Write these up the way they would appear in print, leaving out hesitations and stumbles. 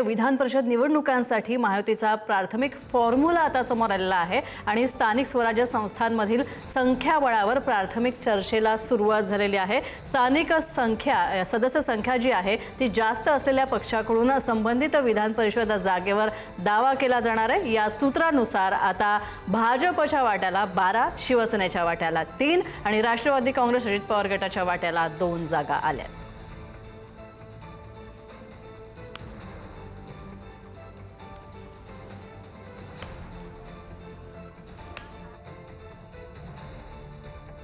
विधान परिषद निवडणुकांसाठी महायुतीचा प्राथमिक फॉर्म्युला आता समोर आलेला आहे आणि स्थानिक स्वराज्य संस्थांमधील संख्याबळावर प्राथमिक चर्चेला सुरुवात झालेली आहे। स्थानिक सदस्य संख्या जी आहे ती जास्त असलेल्या पक्षाकडून संबंधित विधान परिषद जागेवर दावा केला जाणार आहे। या सूत्रानुसार आता भाजपच्या वाट्याला 12, शिवसेनेच्या वाट्याला 3 आणि राष्ट्रवादी काँग्रेस अजित पवार गटाच्या वाट्याला 2 जागा आल्या।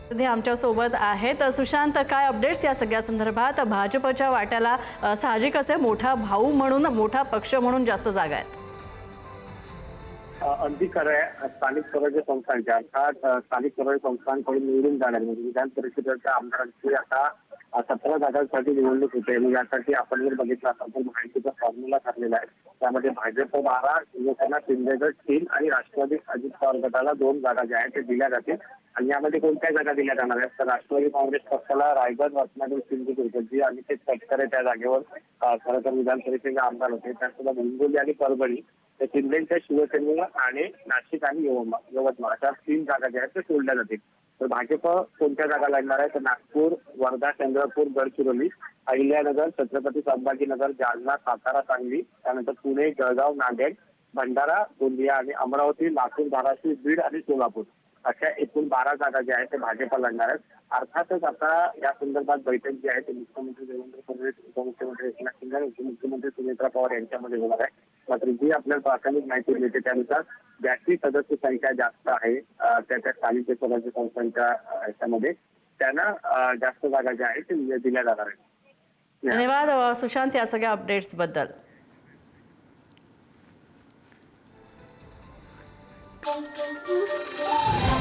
सध्या आमच्या सोबत आहेत सुशांत, काय अपडेट्स या सगळ्या संदर्भात? भाजपच्या वाट्याला साहजिक असे मोठा भाऊ म्हणून, मोठा पक्ष म्हणून जास्त जागा आहेत। अगदी खरं आहे। स्थानिक स्वराज्य संस्थांच्या अर्थात स्थानिक स्वराज्य संस्थांकडून निवडून जाणारे म्हणजे विधान परिषदेच्या आमदारांची आता 17 जागांसाठी निवडणूक होते आणि यासाठी आपण जर बघितलं तर माहितीचा फॉर्म्युला ठरलेला आहे। त्यामध्ये भाजप 12, शिवसेना शिंदेगड 3 आणि राष्ट्रवादी अजित पवार गटाला 2 जागा ज्या आहेत ते दिल्या जातील। आणि यामध्ये कोणत्या जागा दिल्या जाणार आहेत तर राष्ट्रवादी काँग्रेस पक्षाला रायगड, रत्नागिरी, सिंधुदुर्ग जी अनिकेत तटकरे त्या जागेवर खरं तर विधान परिषदेचे आमदार होते, त्यासोबत हिंगोली आणि परभणी, तर शिंदेच्या शिवसेनेला आणि नाशिक आणि यवतमाळ अशा 3 जागा ज्या आहेत ते सोडल्या जातील। तर भाजप कोणत्या जागा लढणार आहे तर नागपूर, वर्धा, चंद्रपूर, गडचिरोली, अहिल्यानगर, छत्रपती संभाजीनगर, जालना, सातारा, सांगली, त्यानंतर पुणे, जळगाव, नांदेड, भंडारा, गोंदिया आणि अमरावती, लातूर, धाराशिव, बीड आणि सोलापूर अशा एकूण 12 जागा ज्या आहेत ते भाजप लढणार आहेत। अर्थातच आता या संदर्भात बैठक जी आहे ते मुख्यमंत्री देवेंद्र फडणवीस, उपमुख्यमंत्री एकनाथ शिंदे आणि उपमुख्यमंत्री सुनेत्रा पवार यांच्यामध्ये होणार आहे। मात्र जी आपल्याला प्राथमिक माहिती मिळते त्यानुसार ज्याची सदस्य संख्या जास्त आहे त्या स्थानिक स्वराज्य संस्थांच्या ह्याच्यामध्ये त्यांना जास्त जागा ज्या आहेत ते दिल्या जाणार आहेत। धन्यवाद सुशांत या सगळ्या अपडेट्स बद्दल। Thank you.